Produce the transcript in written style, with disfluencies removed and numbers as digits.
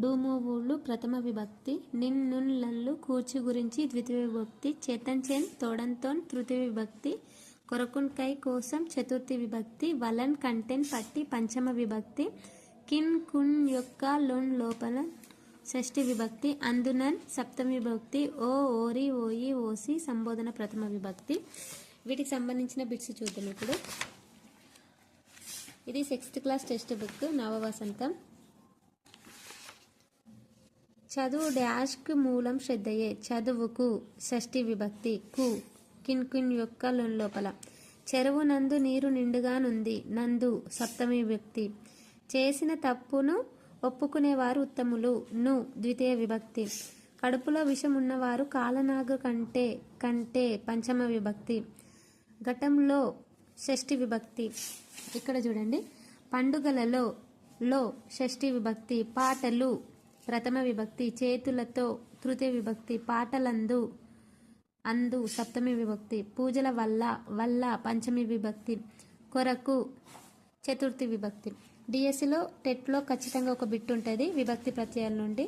డూమోవులు ప్రథమ విభక్తి, నిన్ నున్ లన్లు కూర్చి గురించి ద్వితీయ విభక్తి, చేతన్ చెన్ తోడన్తోన్ తృతీయ విభక్తి, కొరకున్ కై కోసం చతుర్థి విభక్తి, వలన్ కంటెన్ పట్టి పంచమ విభక్తి, కిన్ కున్ యొక్క లోన్ లోపల షష్ఠి విభక్తి, అందునన్ సప్తమి విభక్తి, ఓ ఓరి ఓయి ఓసి సంబోధన ప్రథమ విభక్తి. వీటికి సంబంధించిన బిట్స్ చూద్దాం ఇప్పుడు. ఇది 6th క్లాస్ టెక్స్ట్ బుక్ నవ వసంతం. చదువు డాష్కు మూలం శ్రద్ధయే, చదువుకు షష్ఠి విభక్తి, కు కిన్ కిన్ యొక్క లోపల, చెరువు నందు నీరు నిండుగానుంది, నందు సప్తమి విభక్తి, చేసిన తప్పును ఒప్పుకునేవారు ఉత్తములు, ను ద్వితీయ విభక్తి, కడుపులో విషం ఉన్నవారు కాలనాగు కంటే కంటే పంచమ విభక్తి, ఘటంలో షష్ఠి విభక్తి. ఇక్కడ చూడండి, పండుగలలో లో షష్ఠి విభక్తి, పాటలు ప్రథమ విభక్తి, చేతులతో తృతీయ విభక్తి, పాటలందు అందు సప్తమి విభక్తి, పూజల వల్ల వల్ల పంచమి విభక్తి, కొరకు చతుర్థి విభక్తి. డిఎస్సిలో టెట్లో ఖచ్చితంగా ఒక బిట్ ఉంటుంది విభక్తి ప్రత్యయాల నుండి.